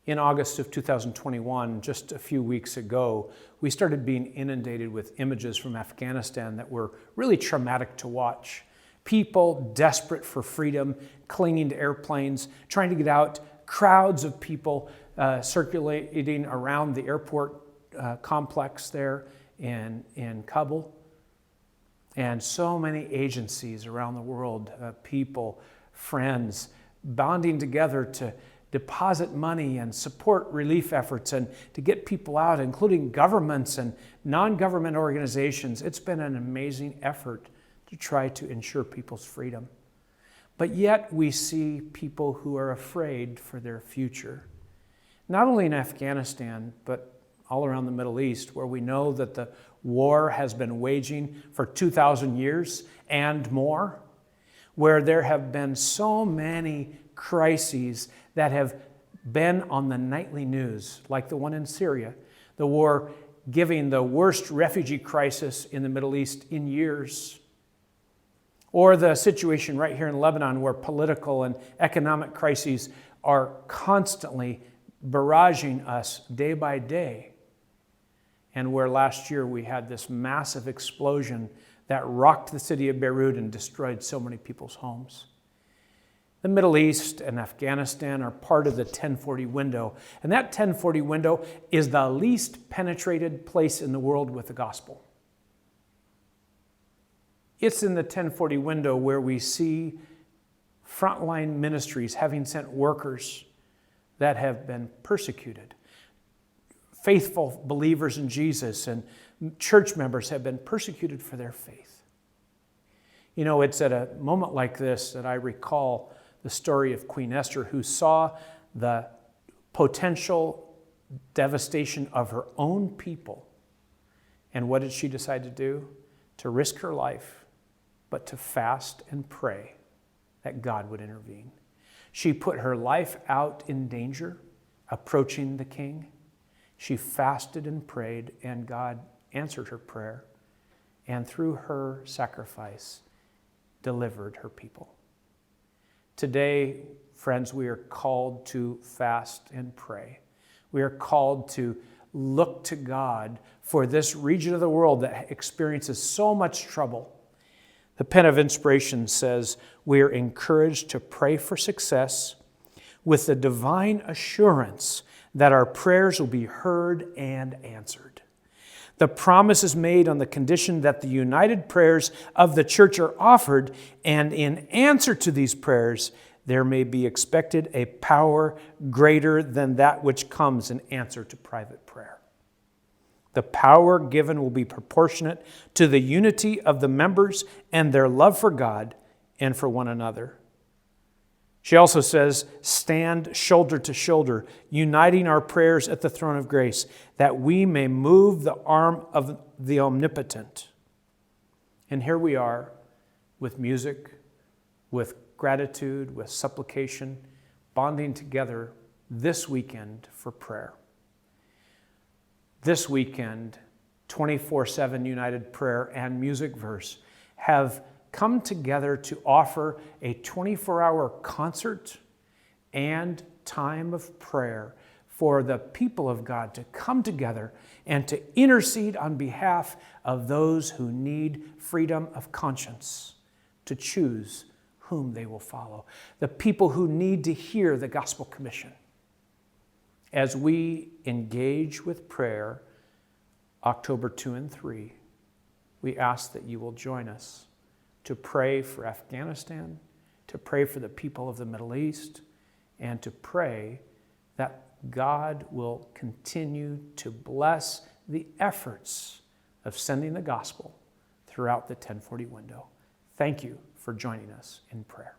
In August of 2021, just a few weeks ago, we started being inundated with images from Afghanistan that were really traumatic to watch. People desperate for freedom, clinging to airplanes, trying to get out, crowds of people circulating around the airport complex there in Kabul. And so many agencies around the world, people, friends, bonding together to deposit money and support relief efforts and to get people out, including governments and non-government organizations. It's been an amazing effort to try to ensure people's freedom. But yet we see people who are afraid for their future. Not only in Afghanistan, but all around the Middle East, where we know that the war has been waging for 2,000 years and more, where there have been so many crises that have been on the nightly news, like the one in Syria, the war giving the worst refugee crisis in the Middle East in years, or the situation right here in Lebanon where political and economic crises are constantly barraging us day by day, and where last year we had this massive explosion that rocked the city of Beirut and destroyed so many people's homes. The Middle East and Afghanistan are part of the 1040 window, and that 1040 window is the least penetrated place in the world with the gospel. It's in the 1040 window where we see frontline ministries having sent workers that have been persecuted. Faithful believers in Jesus and church members have been persecuted for their faith. You know, it's at a moment like this that I recall the story of Queen Esther, who saw the potential devastation of her own people. And what did she decide to do? To risk her life, but to fast and pray that God would intervene. She put her life out in danger, approaching the king. She fasted and prayed, and God answered her prayer, and through her sacrifice, delivered her people. Today, friends, we are called to fast and pray. We are called to look to God for this region of the world that experiences so much trouble. The Pen of Inspiration says, we are encouraged to pray for success with the divine assurance that our prayers will be heard and answered. The promise is made on the condition that the united prayers of the church are offered, and in answer to these prayers, there may be expected a power greater than that which comes in answer to private prayer. The power given will be proportionate to the unity of the members and their love for God and for one another. She also says, stand shoulder to shoulder, uniting our prayers at the throne of grace, that we may move the arm of the omnipotent. And here we are with music, with gratitude, with supplication, bonding together this weekend for prayer. This weekend, 24/7 United Prayer and Music Verse have come together to offer a 24-hour concert and time of prayer for the people of God to come together and to intercede on behalf of those who need freedom of conscience to choose whom they will follow, the people who need to hear the gospel commission. As we engage with prayer October 2 and 3, we ask that you will join us to pray for Afghanistan, to pray for the people of the Middle East, and to pray that God will continue to bless the efforts of sending the gospel throughout the 1040 window. Thank you for joining us in prayer.